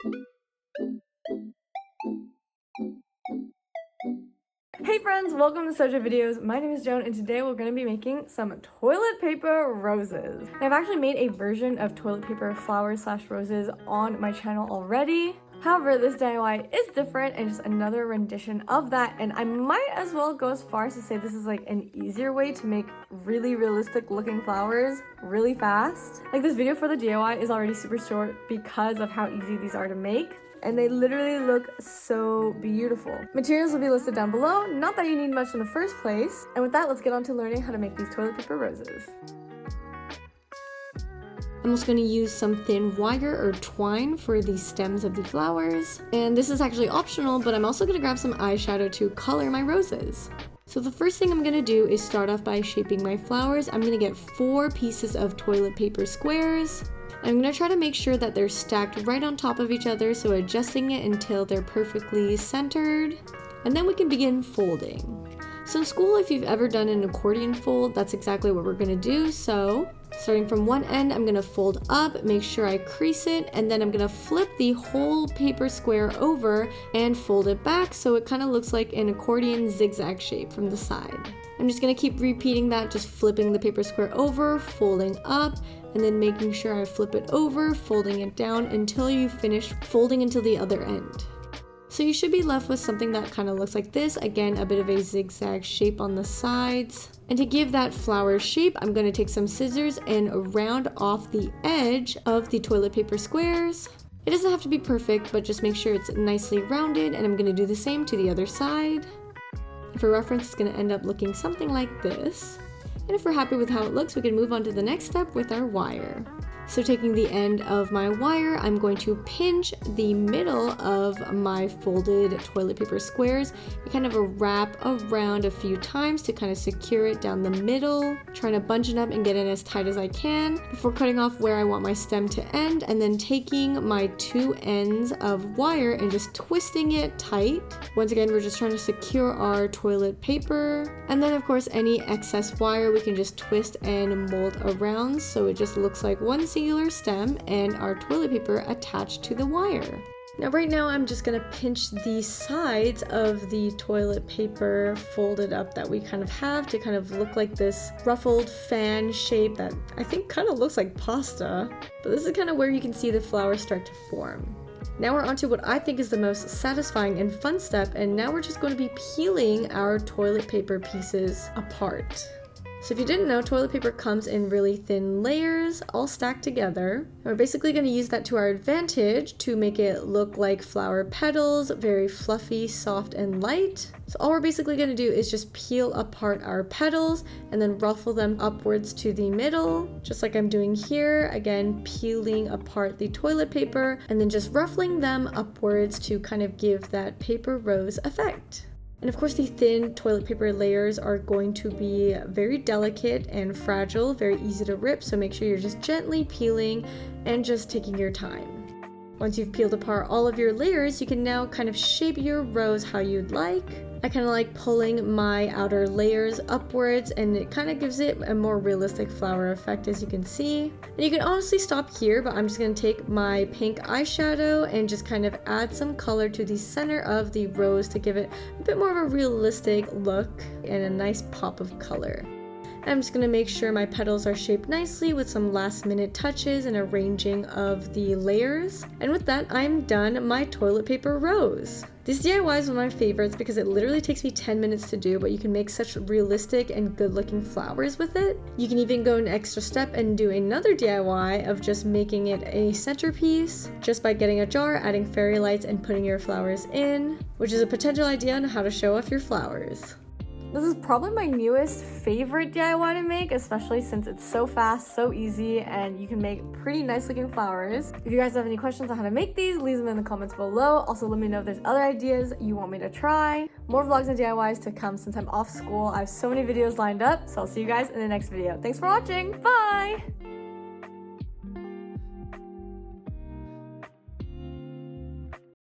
Hey friends, welcome to Soja Videos. My name is Joan and today we're going to be making some toilet paper roses. I've actually made a version of toilet paper flowers / roses on my channel already. However, this DIY is different and just another rendition of that, and I might as well go as far as to say this is like an easier way to make really realistic looking flowers really fast. Like, this video for the DIY is already super short because of how easy these are to make. And they literally look so beautiful. Materials will be listed down below, not that you need much in the first place. And with that, let's get on to learning how to make these toilet paper roses. I'm also going to use some thin wire or twine for the stems of the flowers. And this is actually optional, but I'm also going to grab some eyeshadow to color my roses. So the first thing I'm going to do is start off by shaping my flowers. I'm going to get 4 pieces of toilet paper squares. I'm going to try to make sure that they're stacked right on top of each other, so adjusting it until they're perfectly centered. And then we can begin folding. So in school, if you've ever done an accordion fold, that's exactly what we're going to do. So starting from one end, I'm going to fold up, make sure I crease it, and then I'm going to flip the whole paper square over and fold it back so it kind of looks like an accordion zigzag shape from the side. I'm just going to keep repeating that, just flipping the paper square over, folding up, and then making sure I flip it over, folding it down until you finish folding into the other end. So you should be left with something that kind of looks like this. Again, a bit of a zigzag shape on the sides. And to give that flower shape, I'm going to take some scissors and round off the edge of the toilet paper squares. It doesn't have to be perfect, but just make sure it's nicely rounded, and I'm going to do the same to the other side. For reference, it's going to end up looking something like this. And if we're happy with how it looks, we can move on to the next step with our wire. So taking the end of my wire, I'm going to pinch the middle of my folded toilet paper squares and kind of wrap around a few times to kind of secure it down the middle, trying to bunch it up and get it as tight as I can before cutting off where I want my stem to end, and then taking my 2 ends of wire and just twisting it tight. Once again, we're just trying to secure our toilet paper. And then of course, any excess wire we can just twist and mold around so it just looks like one singular stem and our toilet paper attached to the wire. Now right now I'm just gonna pinch the sides of the toilet paper folded up that we kind of have to kind of look like this ruffled fan shape that I think kind of looks like pasta. But this is kind of where you can see the flowers start to form. Now we're on to what I think is the most satisfying and fun step, and now we're just going to be peeling our toilet paper pieces apart. So if you didn't know, toilet paper comes in really thin layers, all stacked together. And we're basically going to use that to our advantage to make it look like flower petals, very fluffy, soft, and light. So all we're basically going to do is just peel apart our petals and then ruffle them upwards to the middle, just like I'm doing here. Again, peeling apart the toilet paper and then just ruffling them upwards to kind of give that paper rose effect. And of course, the thin toilet paper layers are going to be very delicate and fragile, very easy to rip, so make sure you're just gently peeling and just taking your time. Once you've peeled apart all of your layers, you can now kind of shape your rose how you'd like. I kind of like pulling my outer layers upwards, and it kind of gives it a more realistic flower effect, as you can see. And you can honestly stop here, but I'm just going to take my pink eyeshadow and just kind of add some color to the center of the rose to give it a bit more of a realistic look and a nice pop of color. I'm just going to make sure my petals are shaped nicely with some last minute touches and arranging of the layers. And with that, I'm done my toilet paper rose. This DIY is one of my favorites because it literally takes me 10 minutes to do, but you can make such realistic and good looking flowers with it. You can even go an extra step and do another DIY of just making it a centerpiece just by getting a jar, adding fairy lights, and putting your flowers in, which is a potential idea on how to show off your flowers. This is probably my newest favorite DIY to make, especially since it's so fast, so easy, and you can make pretty nice looking flowers. If you guys have any questions on how to make these, leave them in the comments below. Also, let me know if there's other ideas you want me to try. More vlogs and DIYs to come since I'm off school. I have so many videos lined up, so I'll see you guys in the next video. Thanks for watching. Bye!